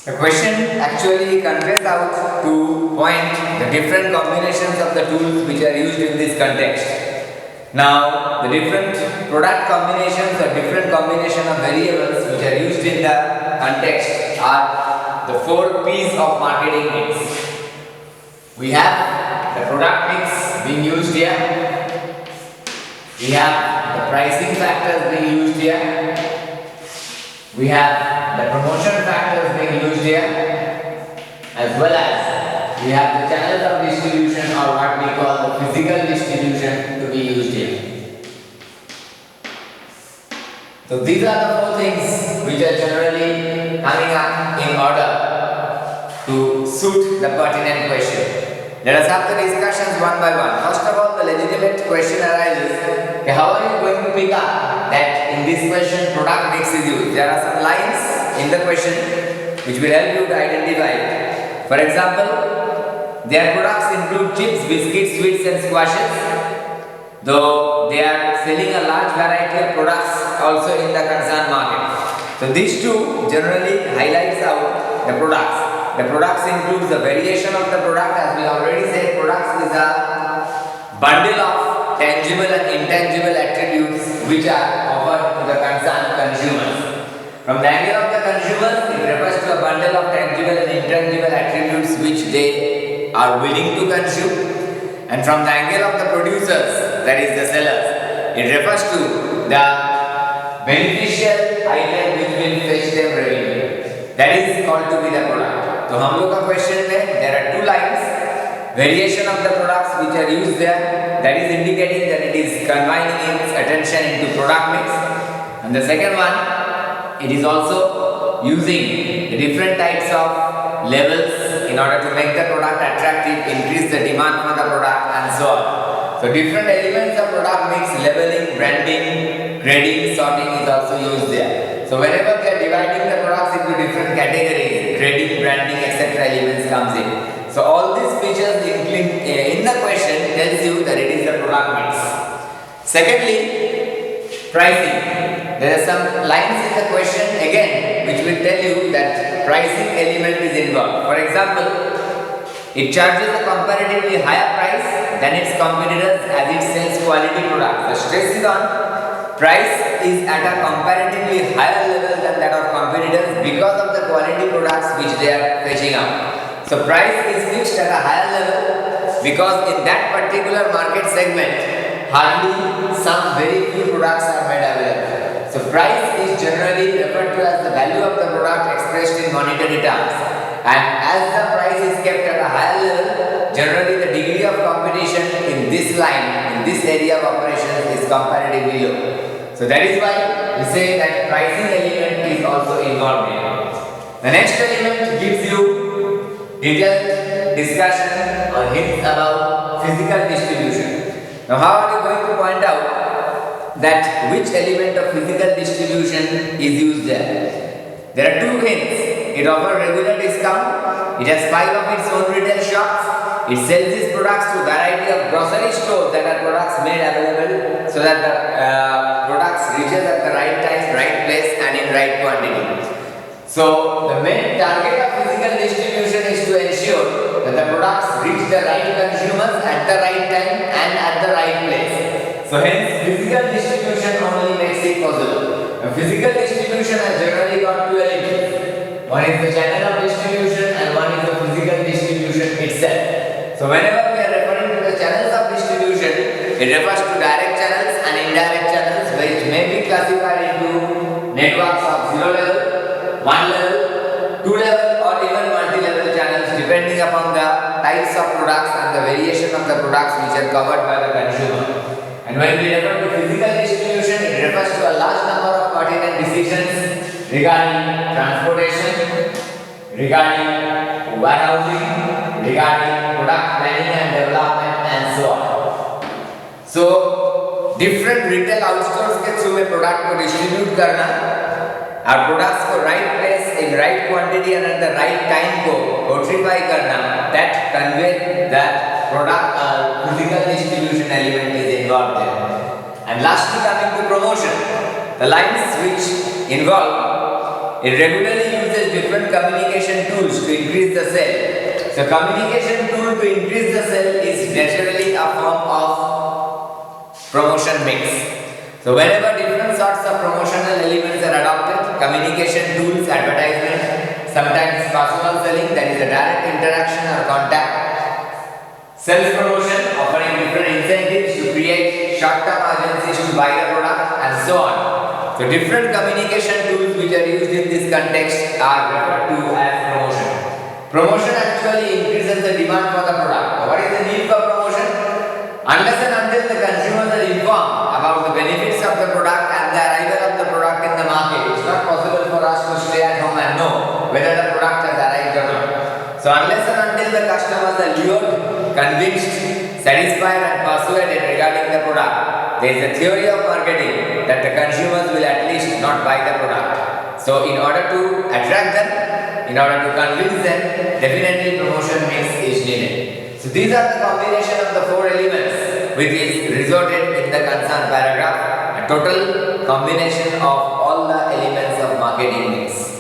The question actually conveys out to point the different combinations of the tools which are used in this context. Now, the different product combinations or different combination of variables which are used in the context are the 4 P's of marketing mix. We have the product mix being used here. We have the pricing factors being used here. We have the promotion factors being used here, as well as we have the channels of distribution or what we call the physical distribution to be used here. So these are the 4 things which are generally coming up in order to suit the pertinent question. Let us have the discussions one by one. First of all, the legitimate question arises, okay, how are you going to pick up that in this question product mix is used? There are some lines in the question which will help you to identify it. For example, their products include chips, biscuits, sweets and squashes. Though they are selling a large variety of products also in the concerned market. So these two generally highlights out the products. The products includes the variation of the product, as we already said, products is a bundle of tangible and intangible attributes which are offered to the concerned consumers. From the angle of the consumers, it refers to a bundle of tangible and intangible attributes which they are willing to consume. And from the angle of the producers, that is the sellers, it refers to the beneficial item which will fetch them revenue. That is called to be the product. तो हम लोग का question में there are 2 lines, variation of the products which are used there, that is indicating that it is combining its attention into product mix. And the second one, it is also using the different types of labels in order to make the product attractive, increase the demand for the product and so on. So different elements of product mix, labeling, branding, grading, sorting is also used there. So whenever they are dividing the products into different categories, grading, branding, etc. elements comes in. So all these features in the question tells you that it is a product mix. Secondly, pricing. There are some lines in the question again which will tell you that pricing element is involved. For example, it charges a comparatively higher price than its competitors as it sells quality products. The stress is on price is at a comparatively higher level than that of competitors because of the quality products which they are fetching out. So price is fixed at a higher level because in that particular market segment, hardly some very few products are made available. So price is generally referred to as the value of the product expressed in monetary terms. And as the price is kept at a higher level, generally the degree of competition in this line, in this area of operations is comparatively low. So that is why we say that pricing element is also involved here. The next element gives you detailed discussion or hints about physical distribution. Now how are you going to point out that which element of physical distribution is used there? There are 2 hints. It offers regular discount, it has 5 of its own retail shops, it sells these products to a variety of grocery stores that are products made available so that the products reaches at the right time, right place and in right quantity. So the main target of physical distribution is to ensure that the products reach the right consumers at the right time and at the right place. So hence physical distribution only makes it possible. A physical distribution has generally got 2 elements. One is the channel of distribution and one is the physical distribution itself. So whenever we are referring to the channels of distribution, it refers to direct channels and indirect channels which may be classified into networks of 0 level, 1 level, 2 level or even multi-level channels depending upon the types of products and the variation of the products which are covered by the consumer. And when we refer to physical distribution, it refers to a large number of pertinent decisions regarding transportation, regarding warehousing, regarding product planning and development and so on. So different retail outstores के through में product को distribute करना और products को right place in right quantity and at the right time को notify करना, that convey that product physical distribution element is involved there. And lastly, coming to promotion, the lines which involve it regularly uses different communication tools to increase the sale. So communication tool to increase the sale is naturally a form of promotion mix. So whenever different sorts of promotional elements are adopted, communication tools, advertisement, sometimes personal selling, that is a direct interaction or contact, self-promotion, offering different incentives to create short-term urgencies to buy the product, and so on. So different communication tools which are used in this context are referred to as promotion. Promotion actually increases the demand for the product. What is the need for promotion? Unless and until the consumers are informed about the benefits of the product and the arrival of the product in the market, it's not possible for us to stay at home and know whether the product has arrived or not. So unless and until the customers are lured, convinced, satisfied and persuaded regarding the product, there is a theory of marketing that the consumers will at least not buy the product. So in order to attract them, in order to convince them, definitely promotion mix is needed. So these are the combination of the four elements which is resorted in the concerned paragraph, a total combination of all the elements of marketing mix.